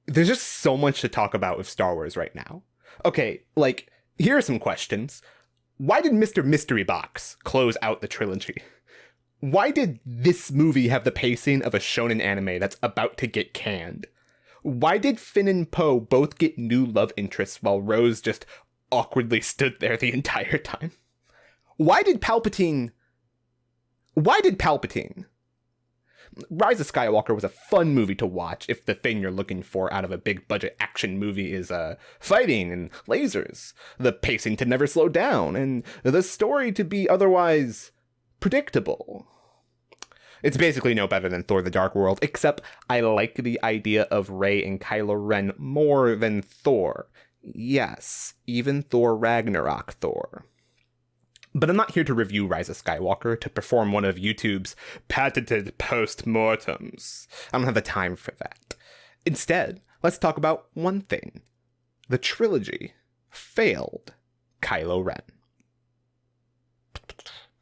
there's just so much to talk about with Star Wars right now. Okay, like, here are some questions. Why did Mr. Mystery Box close out the trilogy? Why did this movie have the pacing of a shonen anime that's about to get canned? Why did Finn and Poe both get new love interests while Rose just awkwardly stood there the entire time? Why did Palpatine... Why did Palpatine? Rise of Skywalker was a fun movie to watch if the thing you're looking for out of a big budget action movie is fighting and lasers, the pacing to never slow down, and the story to be otherwise predictable. It's basically no better than Thor the Dark World, except I like the idea of Rey and Kylo Ren more than Thor. Yes, even Thor Ragnarok Thor. But I'm not here to review Rise of Skywalker, to perform one of YouTube's patented post-mortums. I don't have the time for that. Instead, let's talk about one thing. The trilogy failed Kylo Ren.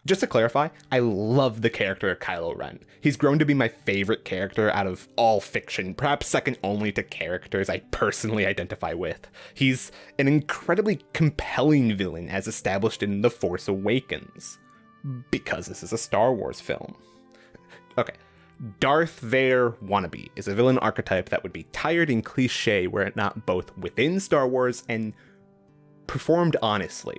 Just to clarify, I love the character of Kylo Ren. He's grown to be my favorite character out of all fiction, perhaps second only to characters I personally identify with. He's an incredibly compelling villain as established in The Force Awakens, because this is a Star Wars film. Okay, Darth Vader wannabe is a villain archetype that would be tired and cliche were it not both within Star Wars and performed honestly.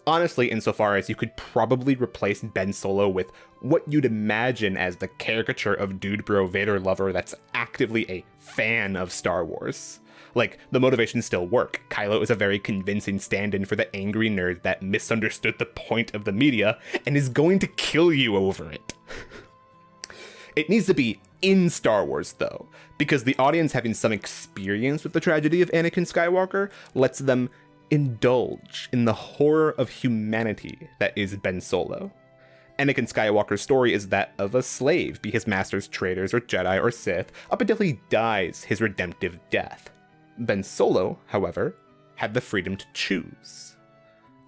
Honestly, insofar as you could probably replace Ben Solo with what you'd imagine as the caricature of dude bro Vader lover that's actively a fan of Star Wars. Like, the motivations still work. Kylo is a very convincing stand-in for the angry nerd that misunderstood the point of the media and is going to kill you over it. It needs to be in Star Wars, though, because the audience having some experience with the tragedy of Anakin Skywalker lets them indulge in the horror of humanity that is Ben Solo. Anakin Skywalker's story is that of a slave, be his master's traitors or Jedi or Sith, up until he dies his redemptive death. Ben Solo, however, had the freedom to choose.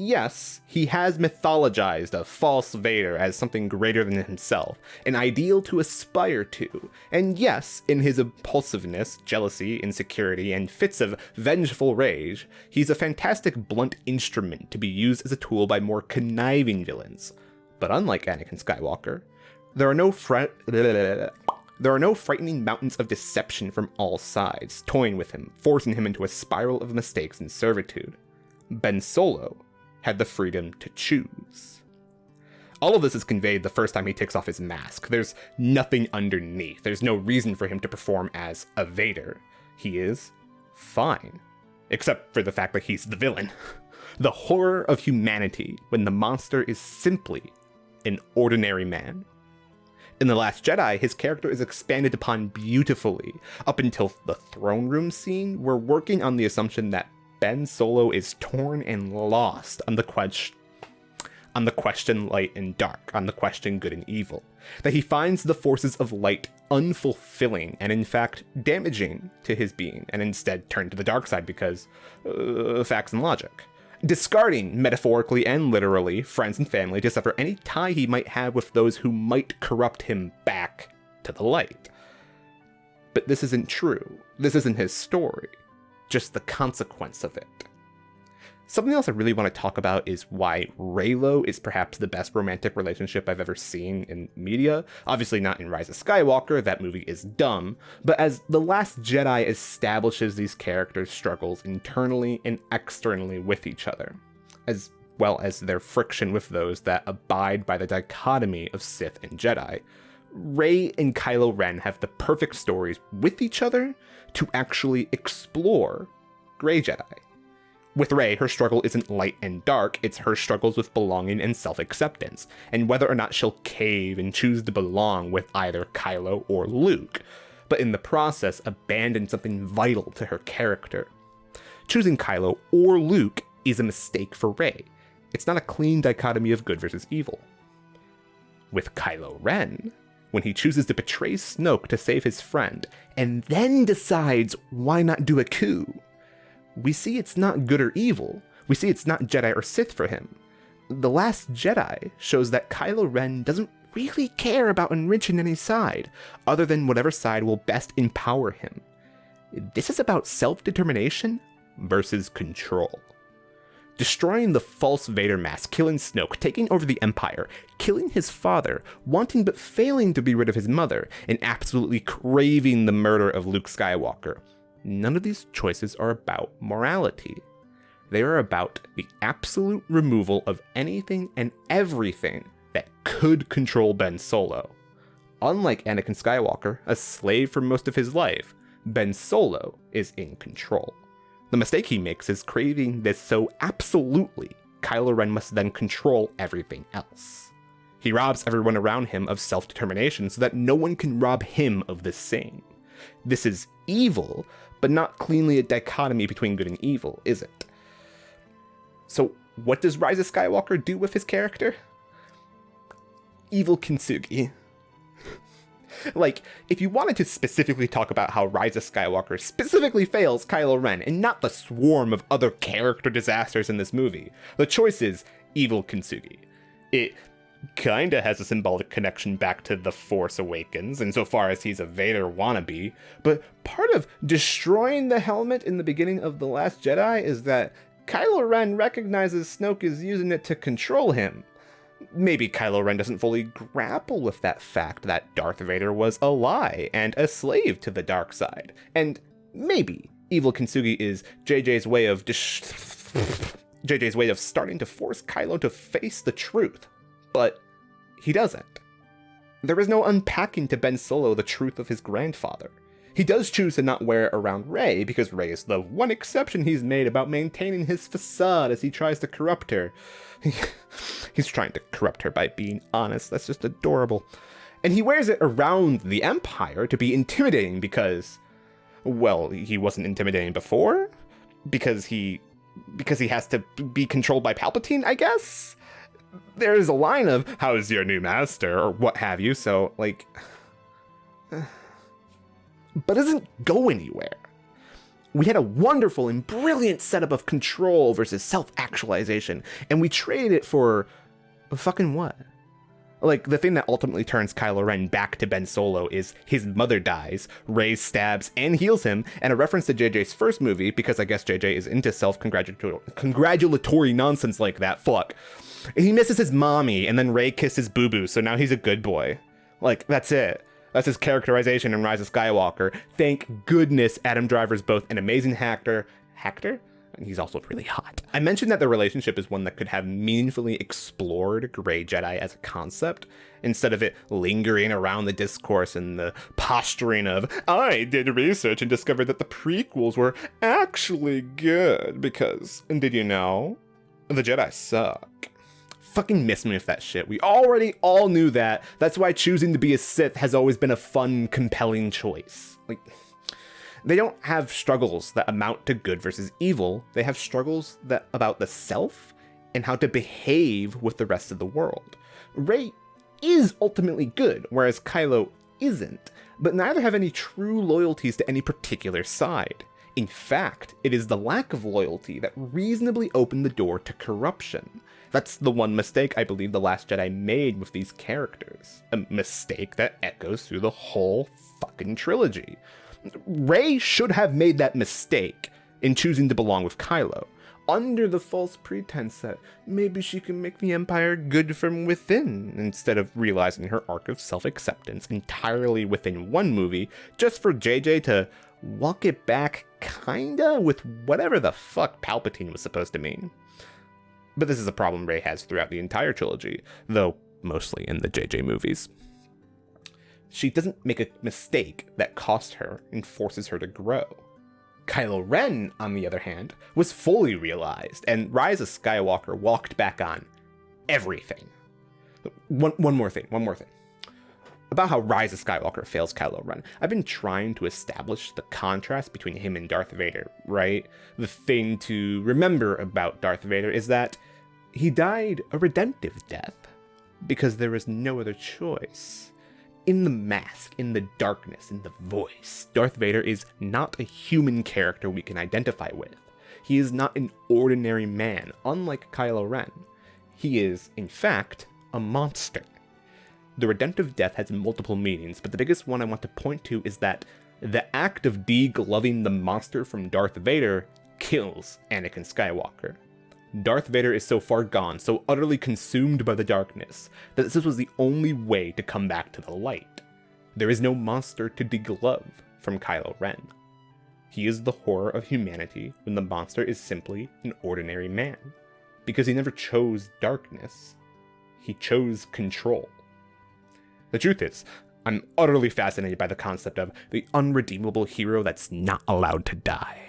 Yes, he has mythologized a false Vader as something greater than himself, an ideal to aspire to, and yes, in his impulsiveness, jealousy, insecurity, and fits of vengeful rage, he's a fantastic blunt instrument to be used as a tool by more conniving villains. But unlike Anakin Skywalker, there are no frightening mountains of deception from all sides, toying with him, forcing him into a spiral of mistakes and servitude. Ben Solo had the freedom to choose. All of this is conveyed the first time he takes off his mask. There's nothing underneath. There's no reason for him to perform as a Vader. He is fine. Except for the fact that he's the villain. The horror of humanity when the monster is simply an ordinary man. In The Last Jedi, his character is expanded upon beautifully. Up until the throne room scene, we're working on the assumption that Ben Solo is torn and lost on the question light and dark, on the question good and evil. That he finds the forces of light unfulfilling and in fact damaging to his being, and instead turn to the dark side because facts and logic. Discarding, metaphorically and literally, friends and family to sever any tie he might have with those who might corrupt him back to the light. But this isn't true. This isn't his story. Just the consequence of it. Something else I really want to talk about is why Reylo is perhaps the best romantic relationship I've ever seen in media. Obviously not in Rise of Skywalker, that movie is dumb, but as The Last Jedi establishes these characters' struggles internally and externally with each other, as well as their friction with those that abide by the dichotomy of Sith and Jedi. Rey and Kylo Ren have the perfect stories with each other to actually explore Grey Jedi. With Rey, her struggle isn't light and dark, it's her struggles with belonging and self-acceptance, and whether or not she'll cave and choose to belong with either Kylo or Luke, but in the process abandon something vital to her character. Choosing Kylo or Luke is a mistake for Rey. It's not a clean dichotomy of good versus evil. With Kylo Ren, when he chooses to betray Snoke to save his friend, and then decides why not do a coup, we see it's not good or evil. We see it's not Jedi or Sith for him. The Last Jedi shows that Kylo Ren doesn't really care about enriching any side, other than whatever side will best empower him. This is about self-determination versus control. Destroying the false Vader mask, killing Snoke, taking over the Empire, killing his father, wanting but failing to be rid of his mother, and absolutely craving the murder of Luke Skywalker. None of these choices are about morality. They are about the absolute removal of anything and everything that could control Ben Solo. Unlike Anakin Skywalker, a slave for most of his life, Ben Solo is in control. The mistake he makes is craving this so absolutely, Kylo Ren must then control everything else. He robs everyone around him of self-determination so that no one can rob him of the same. This is evil, but not cleanly a dichotomy between good and evil, is it? So what does Rise of Skywalker do with his character? Evil kintsugi. Like, if you wanted to specifically talk about how Rise of Skywalker specifically fails Kylo Ren and not the swarm of other character disasters in this movie, the choice is evil kintsugi. It kinda has a symbolic connection back to The Force Awakens, insofar as he's a Vader wannabe, but part of destroying the helmet in the beginning of The Last Jedi is that Kylo Ren recognizes Snoke is using it to control him. Maybe Kylo Ren doesn't fully grapple with that fact that Darth Vader was a lie and a slave to the dark side. And maybe evil kintsugi is JJ's way of starting to force Kylo to face the truth. But he doesn't. There is no unpacking to Ben Solo the truth of his grandfather. He does choose to not wear it around Rey, because Rey is the one exception he's made about maintaining his facade as he tries to corrupt her. He's trying to corrupt her by being honest. That's just adorable. And he wears it around the Empire to be intimidating because, well, he wasn't intimidating before? Because he has to be controlled by Palpatine, I guess? There's a line of, "How's your new master?" or what have you, so, like... but doesn't go anywhere. We had a wonderful and brilliant setup of control versus self-actualization, and we traded it for fucking what? Like, the thing that ultimately turns Kylo Ren back to Ben Solo is his mother dies, Rey stabs and heals him, and a reference to JJ's first movie, because I guess JJ is into self-congratulatory nonsense like that, fuck. He misses his mommy, and then Rey kisses Boo Boo, so now he's a good boy. Like, that's it. That's his characterization in Rise of Skywalker. Thank goodness Adam Driver's both an amazing actor, and he's also really hot. I mentioned that the relationship is one that could have meaningfully explored Grey Jedi as a concept, instead of it lingering around the discourse and the posturing of, "I did research and discovered that the prequels were actually good because, and did you know, the Jedi suck." Fucking miss me with that shit. We already all knew that. That's why choosing to be a Sith has always been a fun, compelling choice. Like, they don't have struggles that amount to good versus evil. They have struggles that about the self and how to behave with the rest of the world. Rey is ultimately good, whereas Kylo isn't, but neither have any true loyalties to any particular side. In fact, it is the lack of loyalty that reasonably opened the door to corruption. That's the one mistake I believe The Last Jedi made with these characters. A mistake that echoes through the whole fucking trilogy. Rey should have made that mistake in choosing to belong with Kylo, under the false pretense that maybe she can make the Empire good from within, instead of realizing her arc of self-acceptance entirely within one movie, just for JJ to walk it back kinda with whatever the fuck Palpatine was supposed to mean. But this is a problem Rey has throughout the entire trilogy, though mostly in the JJ movies. She doesn't make a mistake that costs her and forces her to grow. Kylo Ren, on the other hand, was fully realized, and Rise of Skywalker walked back on everything. One more thing. About how Rise of Skywalker fails Kylo Ren. I've been trying to establish the contrast between him and Darth Vader, right? The thing to remember about Darth Vader is that he died a redemptive death because there was no other choice. In the mask, in the darkness, in the voice, Darth Vader is not a human character we can identify with. He is not an ordinary man, unlike Kylo Ren. He is, in fact, a monster. The redemptive death has multiple meanings, but the biggest one I want to point to is that The act of degloving the monster from Darth Vader kills Anakin Skywalker. Darth Vader is so far gone, so utterly consumed by the darkness, that this was the only way to come back to the light. There is no monster to deglove from Kylo Ren. He is the horror of humanity when the monster is simply an ordinary man, because he never chose darkness. He chose control. The truth is, I'm utterly fascinated by the concept of the unredeemable hero that's not allowed to die.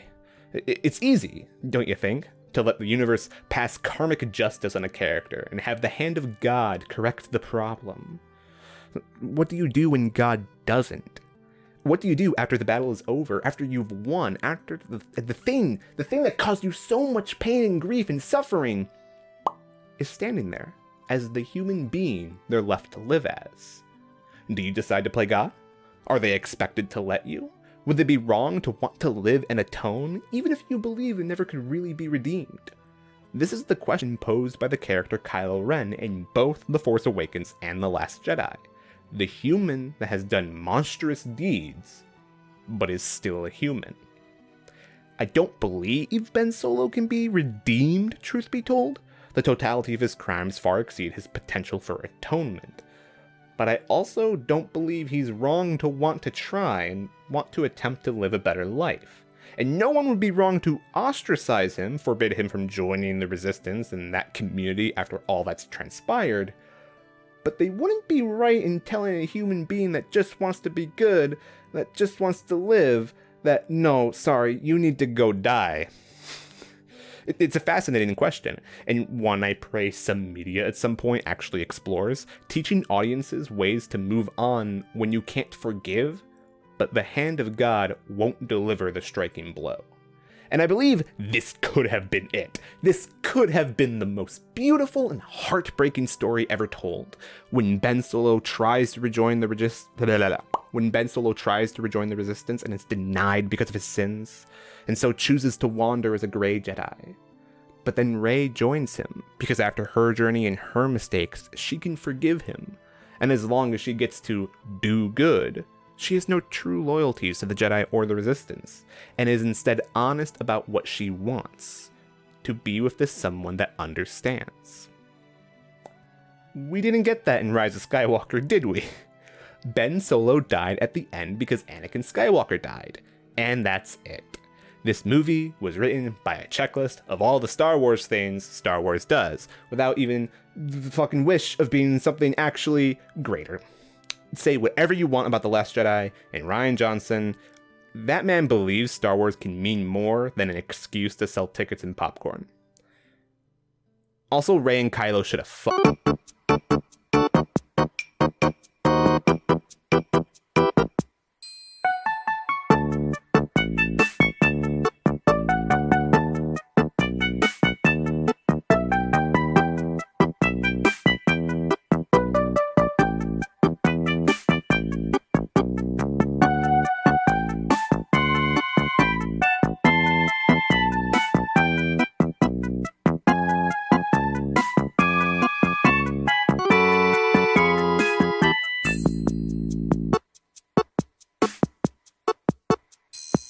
It's easy, don't you think, to let the universe pass karmic justice on a character and have the hand of God correct the problem. What do you do when God doesn't? What do you do after the battle is over, after you've won, after the thing that caused you so much pain and grief and suffering is standing there as the human being they're left to live as? Do you decide to play God? Are they expected to let you? Would they be wrong to want to live and atone, even if you believe it never could really be redeemed? This is the question posed by the character Kylo Ren in both The Force Awakens and The Last Jedi. The human that has done monstrous deeds, but is still a human. I don't believe Ben Solo can be redeemed, truth be told. The totality of his crimes far exceed his potential for atonement. But I also don't believe he's wrong to want to try and want to attempt to live a better life. And no one would be wrong to ostracize him, forbid him from joining the Resistance and that community after all that's transpired. But they wouldn't be right in telling a human being that just wants to be good, that just wants to live, that no, sorry, you need to go die. It's a fascinating question, and one I pray some media at some point actually explores, teaching audiences ways to move on when you can't forgive, but the hand of God won't deliver the striking blow. And I believe this could have been it. This could have been the most beautiful and heartbreaking story ever told. When Ben Solo tries to rejoin the Resistance and is denied because of his sins, and so chooses to wander as a Grey Jedi. But then Rey joins him, because after her journey and her mistakes, she can forgive him. And as long as she gets to do good, she has no true loyalties to the Jedi or the Resistance, and is instead honest about what she wants, to be with this someone that understands. We didn't get that in Rise of Skywalker, did we? Ben Solo died at the end because Anakin Skywalker died, and that's it. This movie was written by a checklist of all the Star Wars things Star Wars does, without even the fucking wish of being something actually greater. Say whatever you want about The Last Jedi and Rian Johnson, that man believes Star Wars can mean more than an excuse to sell tickets and popcorn. Also, Rey and Kylo should have fucked.